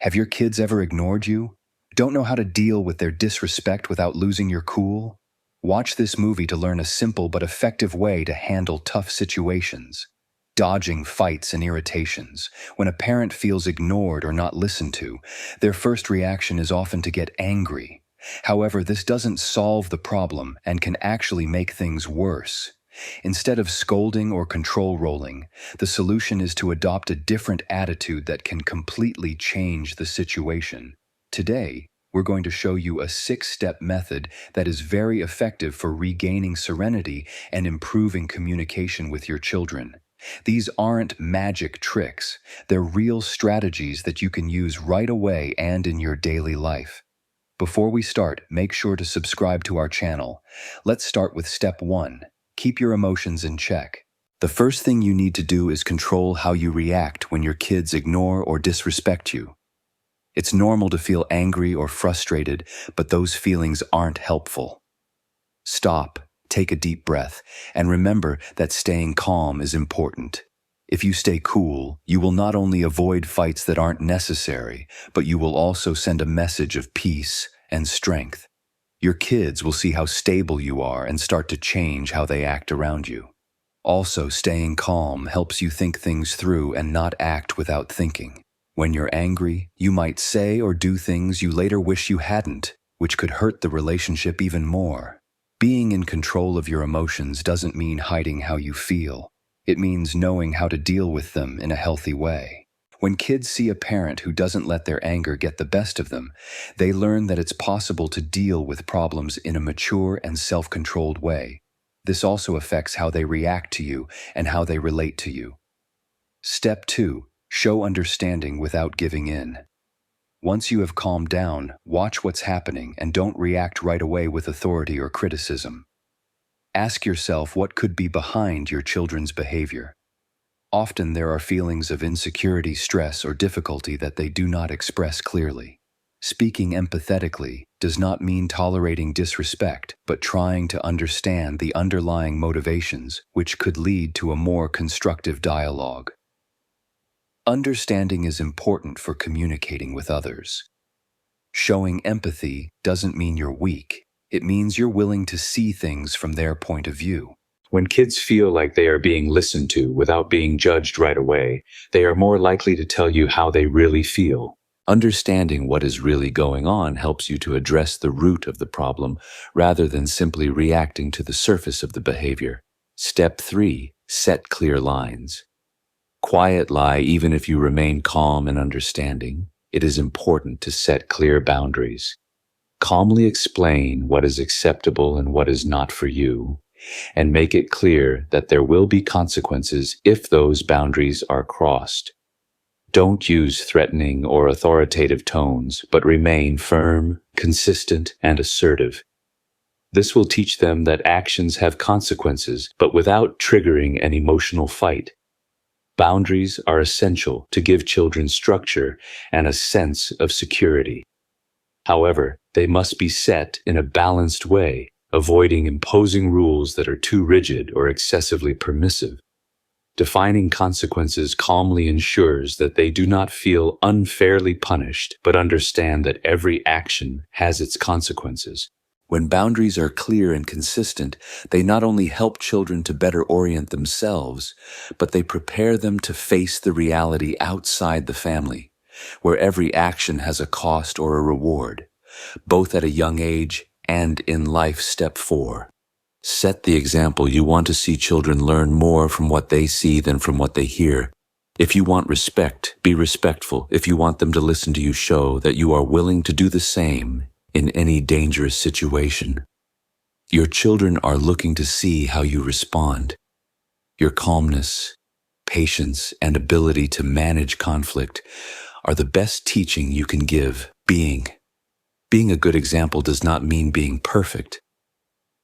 Have your kids ever ignored you? Don't know how to deal with their disrespect without losing your cool? Watch this movie to learn a simple but effective way to handle tough situations. Dodging fights and irritations. When a parent feels ignored or not listened to, their first reaction is often to get angry. However, this doesn't solve the problem and can actually make things worse. Instead of scolding or control rolling, the solution is to adopt a different attitude that can completely change the situation. Today, we're going to show you a 6-step method that is very effective for regaining serenity and improving communication with your children. These aren't magic tricks, they're real strategies that you can use right away and in your daily life. Before we start, make sure to subscribe to our channel. Let's start with step 1. Keep your emotions in check. The first thing you need to do is control how you react when your kids ignore or disrespect you. It's normal to feel angry or frustrated, but those feelings aren't helpful. Stop, take a deep breath, and remember that staying calm is important. If you stay cool, you will not only avoid fights that aren't necessary, but you will also send a message of peace and strength. Your kids will see how stable you are and start to change how they act around you. Also, staying calm helps you think things through and not act without thinking. When you're angry, you might say or do things you later wish you hadn't, which could hurt the relationship even more. Being in control of your emotions doesn't mean hiding how you feel. It means knowing how to deal with them in a healthy way. When kids see a parent who doesn't let their anger get the best of them, they learn that it's possible to deal with problems in a mature and self-controlled way. This also affects how they react to you and how they relate to you. Step 2. Show understanding without giving in. Once you have calmed down, watch what's happening and don't react right away with authority or criticism. Ask yourself what could be behind your children's behavior. Often there are feelings of insecurity, stress, or difficulty that they do not express clearly. Speaking empathetically does not mean tolerating disrespect, but trying to understand the underlying motivations, which could lead to a more constructive dialogue. Understanding is important for communicating with others. Showing empathy doesn't mean you're weak. It means you're willing to see things from their point of view. When kids feel like they are being listened to without being judged right away, they are more likely to tell you how they really feel. Understanding what is really going on helps you to address the root of the problem rather than simply reacting to the surface of the behavior. Step 3. Set clear lines. Quiet lie even if you remain calm and understanding. It is important to set clear boundaries. Calmly explain what is acceptable and what is not for you, and make it clear that there will be consequences if those boundaries are crossed. Don't use threatening or authoritative tones, but remain firm, consistent, and assertive. This will teach them that actions have consequences, but without triggering an emotional fight. Boundaries are essential to give children structure and a sense of security. However, they must be set in a balanced way, avoiding imposing rules that are too rigid or excessively permissive. Defining consequences calmly ensures that they do not feel unfairly punished, but understand that every action has its consequences. When boundaries are clear and consistent, they not only help children to better orient themselves, but they prepare them to face the reality outside the family, where every action has a cost or a reward, both at a young age and in life. Step 4. Set the example. You want to see children learn more from what they see than from what they hear. If you want respect, be respectful. If you want them to listen to you, show that you are willing to do the same in any dangerous situation. Your children are looking to see how you respond. Your calmness, patience, and ability to manage conflict are the best teaching you can give. Being a good example does not mean being perfect,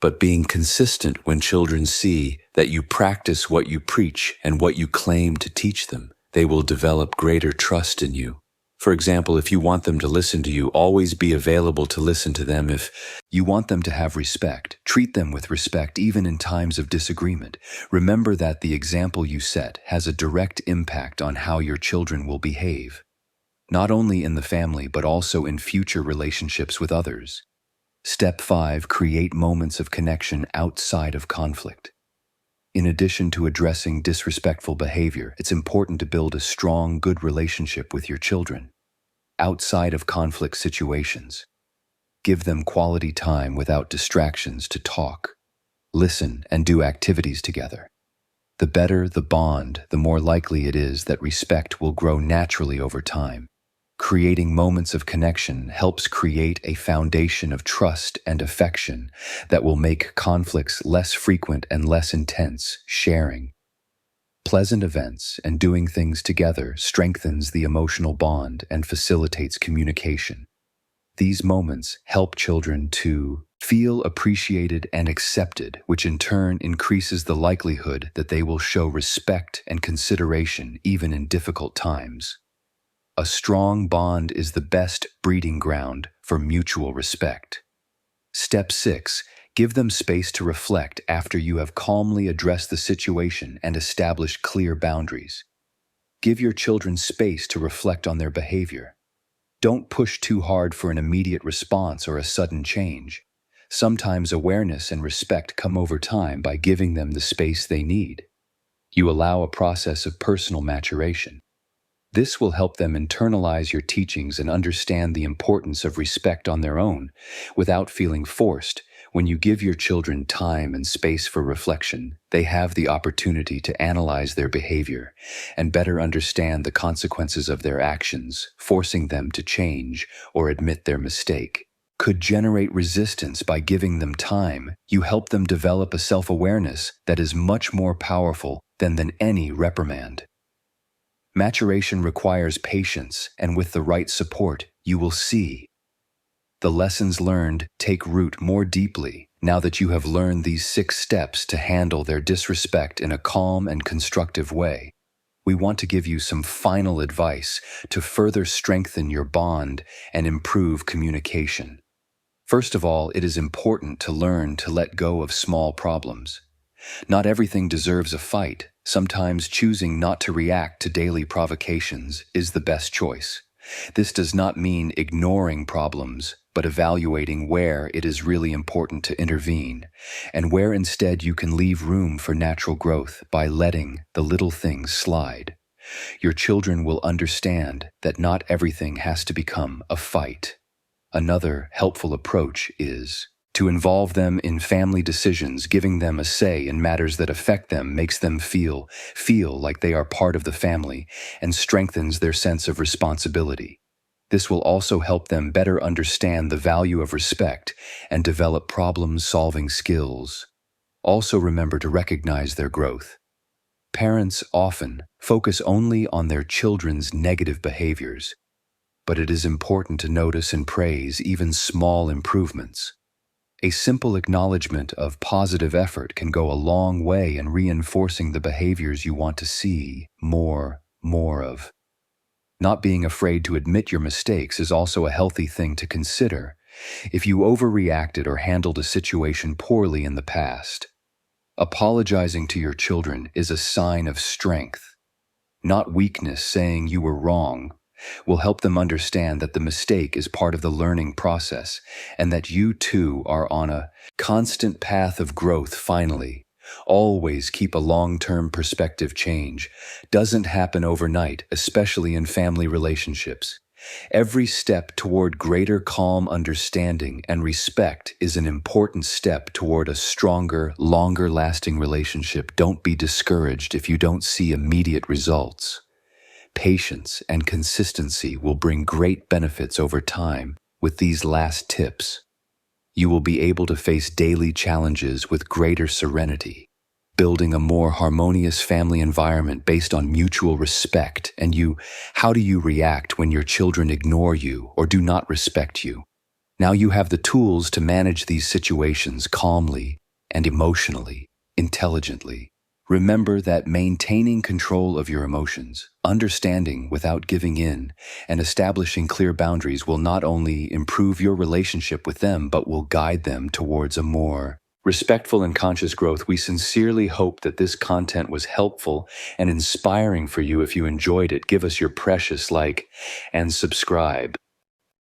but being consistent. When children see that you practice what you preach and what you claim to teach them, they will develop greater trust in you. For example, if you want them to listen to you, always be available to listen to them. If you want them to have respect, treat them with respect even in times of disagreement. Remember that the example you set has a direct impact on how your children will behave. not only in the family but also in future relationships with others. Step 5. Create moments of connection outside of conflict. In addition to addressing disrespectful behavior, it's important to build a strong, good relationship with your children. Outside of conflict situations, give them quality time without distractions to talk, listen, and do activities together. The better the bond, the more likely it is that respect will grow naturally over time. Creating moments of connection helps create a foundation of trust and affection that will make conflicts less frequent and less intense. Sharing pleasant events and doing things together strengthens the emotional bond and facilitates communication. These moments help children to feel appreciated and accepted, which in turn increases the likelihood that they will show respect and consideration even in difficult times. A strong bond is the best breeding ground for mutual respect. Step 6. Give them space to reflect after you have calmly addressed the situation and established clear boundaries. Give your children space to reflect on their behavior. Don't push too hard for an immediate response or a sudden change. Sometimes awareness and respect come over time by giving them the space they need. You allow a process of personal maturation. This will help them internalize your teachings and understand the importance of respect on their own, without feeling forced. When you give your children time and space for reflection, they have the opportunity to analyze their behavior and better understand the consequences of their actions. Forcing them to change or admit their mistake could generate resistance. By giving them time, you help them develop a self-awareness that is much more powerful than any reprimand. Maturation requires patience, and with the right support, you will see the lessons learned take root more deeply now that you have learned these 6 steps to handle their disrespect in a calm and constructive way. We want to give you some final advice to further strengthen your bond and improve communication. First of all, it is important to learn to let go of small problems. Not everything deserves a fight. Sometimes choosing not to react to daily provocations is the best choice. This does not mean ignoring problems, but evaluating where it is really important to intervene, and where instead you can leave room for natural growth by letting the little things slide. Your children will understand that not everything has to become a fight. Another helpful approach is to involve them in family decisions. Giving them a say in matters that affect them makes them feel like they are part of the family and strengthens their sense of responsibility. This will also help them better understand the value of respect and develop problem-solving skills. Also remember to recognize their growth. Parents often focus only on their children's negative behaviors, but it is important to notice and praise even small improvements. A simple acknowledgement of positive effort can go a long way in reinforcing the behaviors you want to see more of. Not being afraid to admit your mistakes is also a healthy thing to consider. If you overreacted or handled a situation poorly in the past, apologizing to your children is a sign of strength, not weakness. Saying you were wrong will help them understand that the mistake is part of the learning process and that you too are on a constant path of growth. Finally, always keep a long-term perspective. Change doesn't happen overnight, especially in family relationships. Every step toward greater calm, understanding, and respect is an important step toward a stronger, longer-lasting relationship. Don't be discouraged if you don't see immediate results. Patience and consistency will bring great benefits over time. With these last tips, you will be able to face daily challenges with greater serenity, building a more harmonious family environment based on mutual respect. And how do you react when your children ignore you or do not respect you? Now you have the tools to manage these situations calmly and emotionally, intelligently. Remember that maintaining control of your emotions, understanding without giving in, and establishing clear boundaries will not only improve your relationship with them, but will guide them towards a more Respectful and Conscious Growth, we sincerely hope that this content was helpful and inspiring for you. If you enjoyed it, give us your precious like and subscribe.